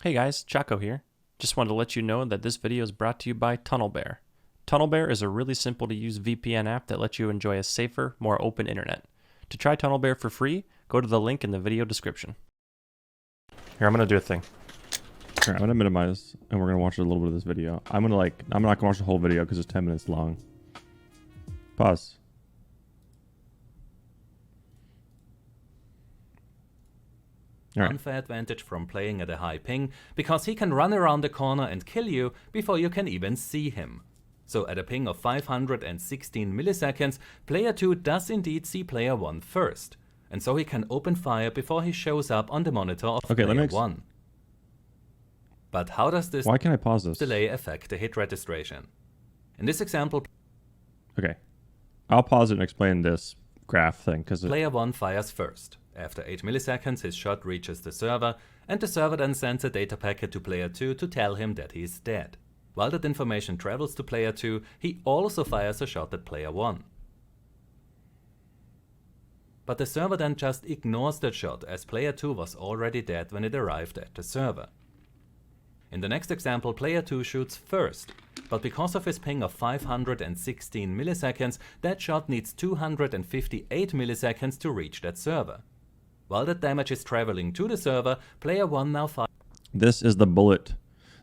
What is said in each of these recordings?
Hey guys, Choco here. Just wanted to let you know that this video is brought to you by TunnelBear. TunnelBear is a really simple to use VPN app that lets you enjoy a safer, more open internet. To try TunnelBear for free, go to the link in the video description. Here, I'm gonna do a thing. Here, I'm gonna minimize and we're gonna watch a little bit of this video. I'm not gonna watch the whole video because it's 10 minutes long. Pause. Unfair advantage from playing at a high ping, because he can run around the corner and kill you before you can even see him. So at a ping of 516 milliseconds, player 2 does indeed see player 1 first, and so he can open fire before he shows up on the monitor of player 1. But how does this Why can't I pause this? delay affect the hit registration? In this example, okay, I'll pause it and explain this graph thing because player 1 fires first. After 8 milliseconds, his shot reaches the server, and the server then sends a data packet to player 2 to tell him that he is dead. While that information travels to player 2, he also fires a shot at player 1. But the server then just ignores that shot, as player 2 was already dead when it arrived at the server. In the next example, player 2 shoots first, but because of his ping of 516 milliseconds, that shot needs 258 milliseconds to reach that server. While that damage is traveling to the server, player 1 now fires. This is the bullet.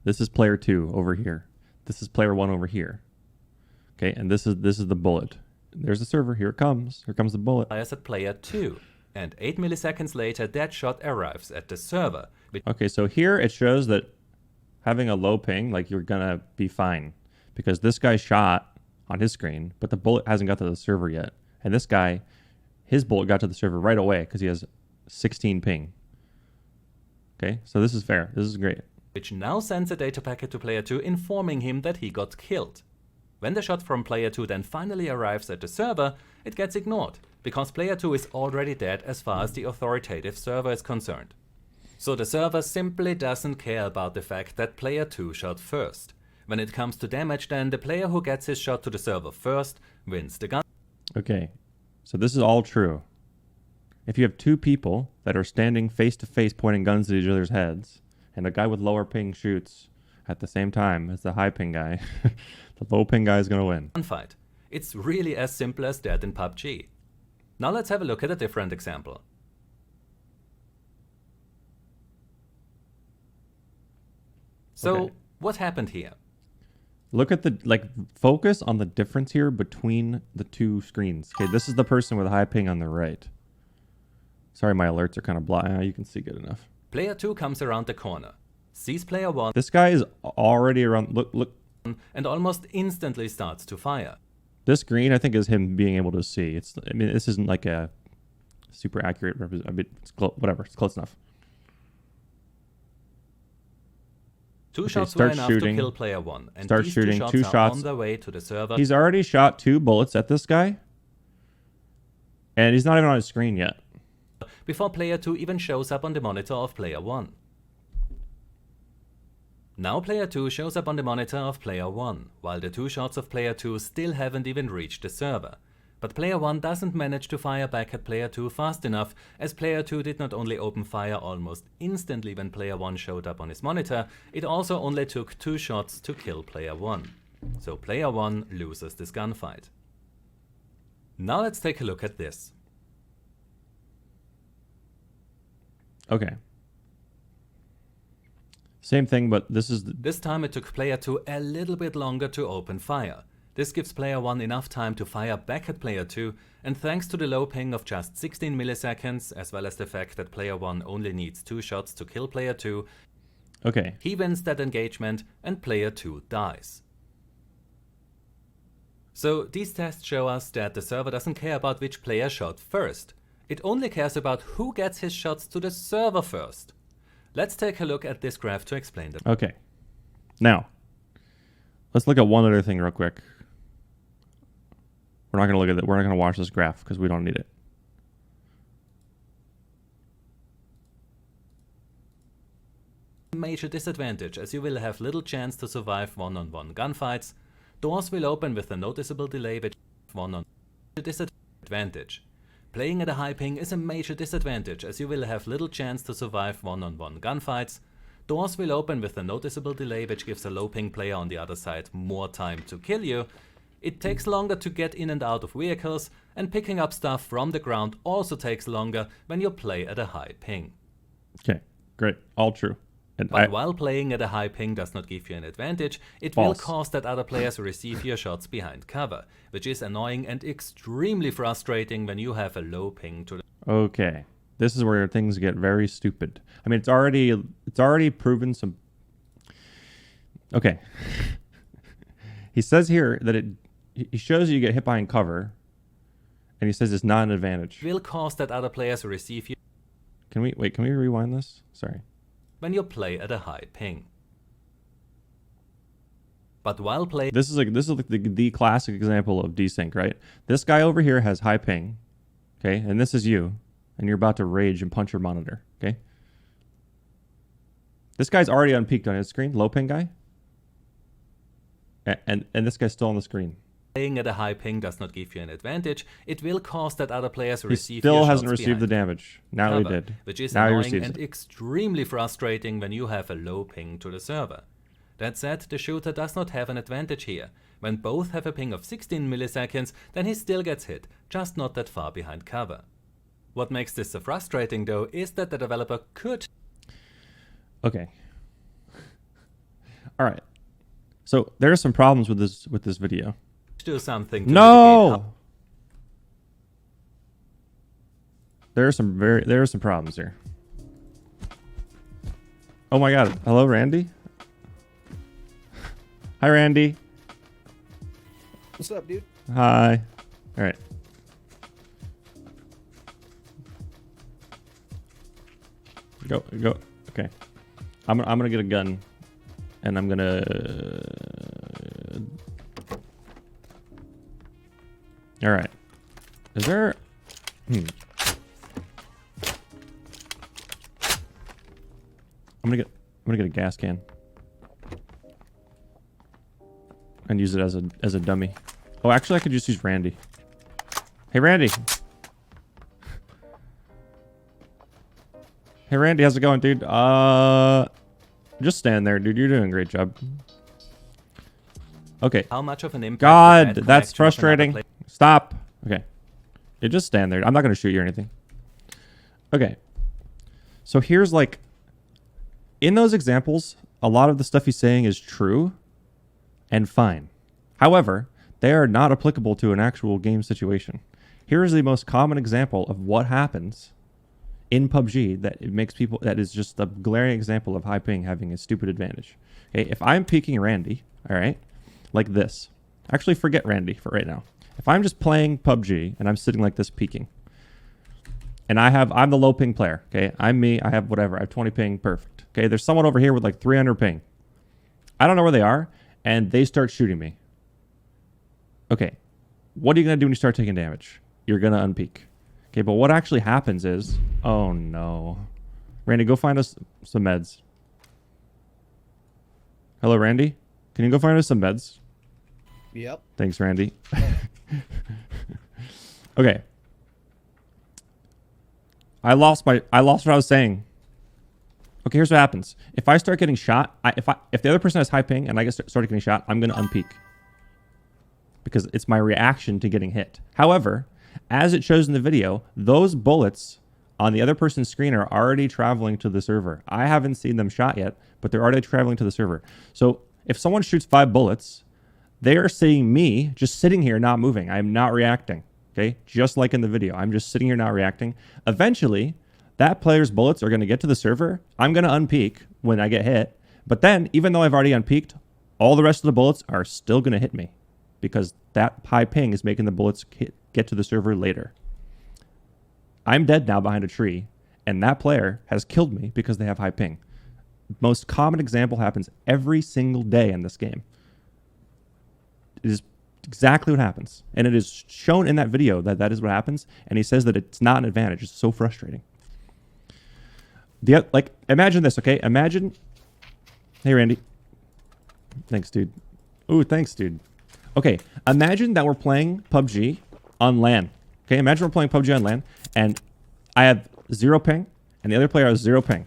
This is player 2 over here. This is player 1 over here. Okay, and this is the bullet. There's the server. Here it comes. Here comes the bullet. Fires at player 2, and 8 milliseconds later, that shot arrives at the server. Okay, so here it shows that having a low ping, like, you're gonna be fine because this guy shot on his screen, but the bullet hasn't got to the server yet. And this guy, his bullet got to the server right away because he has 16 ping. Okay, so this is fair. This is great. Which now sends a data packet to player 2 informing him that he got killed. When the shot from player 2 then finally arrives at the server, it gets ignored, because player 2 is already dead as far as the authoritative server is concerned. So the server simply doesn't care about the fact that player 2 shot first. When it comes to damage, then the player who gets his shot to the server first wins the gun. Okay, so this is all true. If you have two people that are standing face to face pointing guns at each other's heads, and the guy with lower ping shoots at the same time as the high ping guy, the low ping guy is going to win. Gunfight. It's really as simple as that in PUBG. Now let's have a look at a different example. So what happened here? Look at focus on the difference here between the two screens. Okay, this is the person with a high ping on the right. Sorry, my alerts are kind of blind. You can see good enough. Player 2 comes around the corner, sees player 1. This guy is already around. Look. And almost instantly starts to fire. This green, I think, is him being able to see. I mean, this isn't like a super accurate representation. I mean, whatever. It's close enough. Two shots were enough to kill player 1, and these shooting. two shots are on their way to the server. He's already shot 2 bullets at this guy, and he's not even on his screen yet. Before player 2 even shows up on the monitor of player 1. Now player 2 shows up on the monitor of player 1, while the 2 shots of player 2 still haven't even reached the server. But player 1 doesn't manage to fire back at player 2 fast enough, as player 2 did not only open fire almost instantly when player 1 showed up on his monitor, it also only took 2 shots to kill player 1. So player 1 loses this gunfight. Now let's take a look at this. Okay. Same thing, but This time it took player 2 a little bit longer to open fire. This gives player 1 enough time to fire back at player 2, and thanks to the low ping of just 16 milliseconds, as well as the fact that player 1 only needs 2 shots to kill player 2, he wins that engagement and player 2 dies. So these tests show us that the server doesn't care about which player shot first. It only cares about who gets his shots to the server first. Let's take a look at this graph to explain that. Okay. Now, let's look at one other thing real quick. We're not going to look at it. We're not going to watch this graph because we don't need it. Major disadvantage, as you will have little chance to survive one-on-one gunfights. Doors will open with a noticeable delay, which one-on-one disadvantage. Playing at a high ping is a major disadvantage, as you will have little chance to survive one-on-one gunfights. doors will open with a noticeable delay which gives a low ping player on the other side more time to kill you. It takes longer to get in and out of vehicles, and picking up stuff from the ground also takes longer when you play at a high ping. Okay, great. All true. And But while playing at a high ping does not give you an advantage, it will False. cause that other players receive your shots behind cover, which is annoying and extremely frustrating when you have a low ping to the... Okay, this is where things get very stupid. I mean, it's already proven some. Okay, he says here that he shows you get hit behind cover, and he says it's not an advantage. will cause that other players receive you Can we rewind this? Sorry. when you play at a high ping. But while playing This is like the classic example of desync, right? This guy over here has high ping, okay, and this is you, and you're about to rage and punch your monitor, okay? This guy's already unpeaked on his screen, low ping guy, and this guy's still on the screen. playing at a high ping does not give you an advantage, it will cause that other players He receive still your hasn't shots received the behind damage. Now he cover, did. which is Now he annoying receives and it. extremely frustrating when you have a low ping to the server. That said, the shooter does not have an advantage here. When both have a ping of 16 milliseconds, then he still gets hit, just not that far behind cover. What makes this so frustrating though is that the developer could Okay. All right. So there are some problems with this video. do something to mitigate No. There are some problems here. Oh my God! Hello, Randy. Hi, Randy. What's up, dude? Hi. All right. Go. Okay. I'm gonna get a gun, and I'm gonna. All right. Is there? I'm gonna get a gas can and use it as a dummy. Oh, actually, I could just use Randy. Hey, Randy. Hey, Randy, how's it going, dude? Just stand there, dude. You're doing a great job. Okay. how much of an impact God, the bad that's connection of another frustrating. player Stop. Okay. You just stand there. I'm not going to shoot you or anything. Okay. So here's like, in those examples, a lot of the stuff he's saying is true and fine. However, they are not applicable to an actual game situation. Here is the most common example of what happens in PUBG that it makes people, that is just a glaring example of high ping having a stupid advantage. Okay, if I'm peeking Randy, all right, like this. Actually, forget Randy for right now. If I'm just playing PUBG and I'm sitting like this peeking, and I'm the low ping player, okay? I'm me, I have whatever, I have 20 ping, perfect. Okay, there's someone over here with like 300 ping. I don't know where they are, and they start shooting me. Okay, what are you gonna do when you start taking damage? You're gonna unpeak. Okay, but what actually happens is, oh no. Randy, go find us some meds. Hello, Randy? Can you go find us some meds? Yep. Thanks, Randy. Okay. I lost what I was saying. Okay, here's what happens. If I start getting shot, if the other person has high ping and I start getting shot, I'm gonna unpeak because it's my reaction to getting hit. However, as it shows in the video, those bullets on the other person's screen are already traveling to the server. I haven't seen them shot yet, but they're already traveling to the server. So if someone shoots 5 bullets, they are seeing me just sitting here not moving. I'm not reacting. Okay, just like in the video, I'm just sitting here not reacting. Eventually, that player's bullets are going to get to the server. I'm going to unpeak when I get hit. But then, even though I've already unpeaked, all the rest of the bullets are still going to hit me because that high ping is making the bullets get to the server later. I'm dead now behind a tree, and that player has killed me because they have high ping. Most common example happens every single day in this game. It is exactly what happens. And it is shown in that video that that is what happens. And he says that it's not an advantage. It's so frustrating. Like, imagine this, okay? Imagine. Hey, Randy. Thanks, dude. Ooh, thanks, dude. Okay, imagine that we're playing PUBG on LAN. Okay, imagine we're playing PUBG on LAN, and I have 0 ping, and the other player has 0 ping.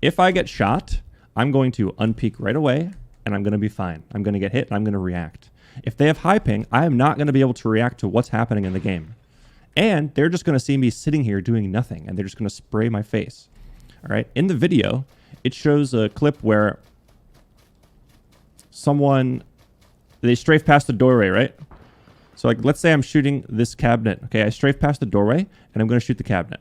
If I get shot, I'm going to unpeak right away, and I'm going to be fine. I'm going to get hit, and I'm going to react. If they have high ping, I am not going to be able to react to what's happening in the game. And they're just going to see me sitting here doing nothing, and they're just going to spray my face. All right. In the video, it shows a clip where they strafe past the doorway, right? So like, let's say I'm shooting this cabinet. Okay, I strafe past the doorway, and I'm going to shoot the cabinet.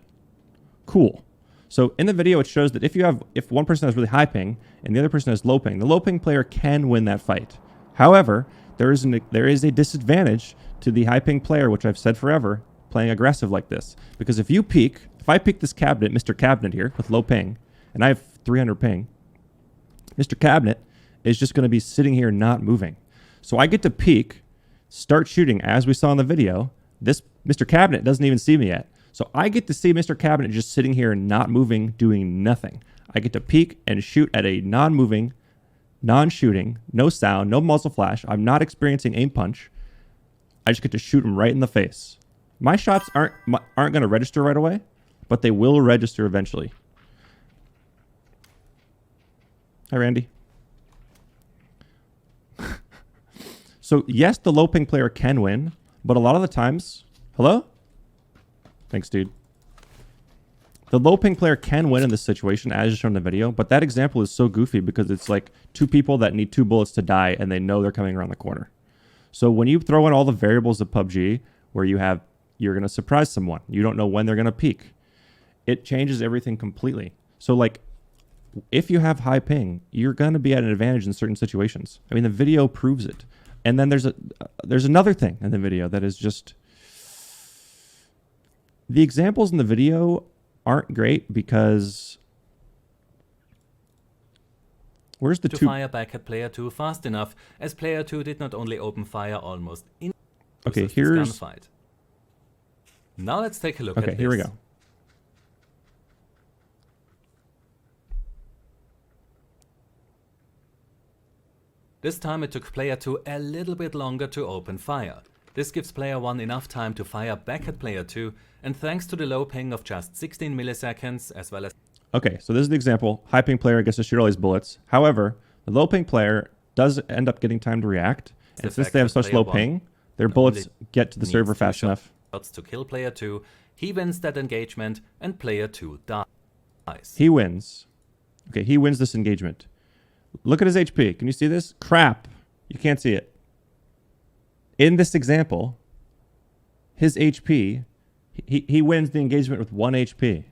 Cool. So in the video, it shows that if one person has really high ping and the other person has low ping, the low ping player can win that fight. However, there is a disadvantage to the high ping player, which I've said forever, playing aggressive like this. Because if I peek this cabinet, Mr. Cabinet here with low ping, and I have 300 ping, Mr. Cabinet is just going to be sitting here not moving. So I get to peek, start shooting, as we saw in the video. This Mr. Cabinet doesn't even see me yet. So I get to see Mr. Cabinet just sitting here not moving, doing nothing. I get to peek and shoot at a non-moving, non-shooting, no sound, no muzzle flash. I'm not experiencing aim punch. I just get to shoot him right in the face. My shots aren't going to register right away, but they will register eventually. Hi, Randy. So yes, the low ping player can win, but a lot of the times, hello? Thanks, dude. The low ping player can win in this situation, as shown in the video, but that example is so goofy because it's like two people that need 2 bullets to die and they know they're coming around the corner. So when you throw in all the variables of PUBG, where you're going to surprise someone, you don't know when they're going to peak, it changes everything completely. So like, if you have high ping, you're going to be at an advantage in certain situations. I mean, the video proves it. And then there's another thing in the video that is just... The examples in the video aren't great because... Where's the to two... fire back at player 2 fast enough, as player 2 did not only open fire almost in okay, here's... gunfight. Now let's take a look at this. Okay, here we go. This time it took player 2 a little bit longer to open fire. This gives player 1 enough time to fire back at player 2, and thanks to the low ping of just 16 milliseconds as well as... Okay, so this is the example. High ping player gets to shoot all these bullets. However, the low ping player does end up getting time to react, and since they have such low ping, their bullets get to the server fast enough. To kill player 2, he wins that engagement, and player 2 dies. He wins. Okay, he wins this engagement. Look at his HP. Can you see this? Crap. You can't see it. In this example, his HP, he wins the engagement with 1 HP.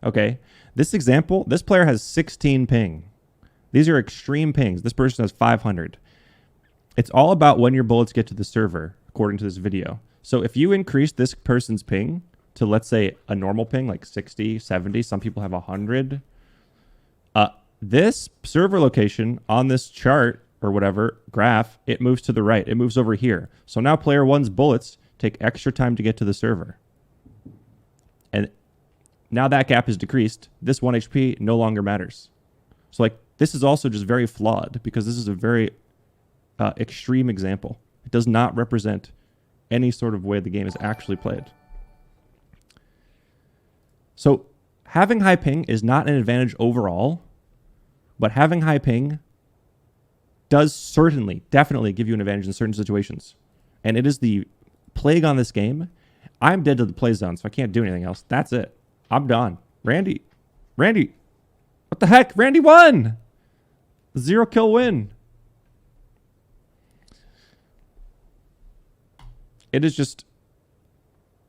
Okay, this example, this player has 16 ping. These are extreme pings. This person has 500. It's all about when your bullets get to the server, according to this video. So if you increase this person's ping to, let's say, a normal ping, like 60, 70, some people have 100, this server location on this chart or whatever graph, it moves to the right. It moves over here. So now player 1's bullets take extra time to get to the server. And now that gap is decreased. This 1 HP no longer matters. So like, this is also just very flawed because this is a very extreme example. It does not represent any sort of way the game is actually played. So having high ping is not an advantage overall, but having high ping does certainly, definitely give you an advantage in certain situations. And it is the plague on this game. I'm dead to the play zone, so I can't do anything else. That's it. I'm done. Randy, what the heck? Randy won! 0 kill win. It is just,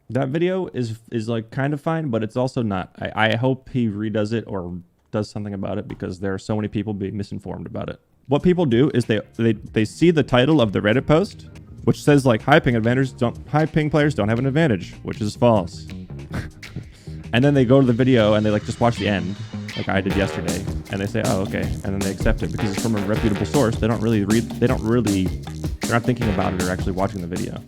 that video is like kind of fine, but it's also not. I hope he redoes it or does something about it because there are so many people being misinformed about it. What people do is they see the title of the Reddit post, which says like high ping players don't have an advantage, which is false. And then they go to the video and they like just watch the end, like I did yesterday, and they say, oh, okay, and then they accept it because it's from a reputable source. They don't really read, they're not thinking about it or actually watching the video.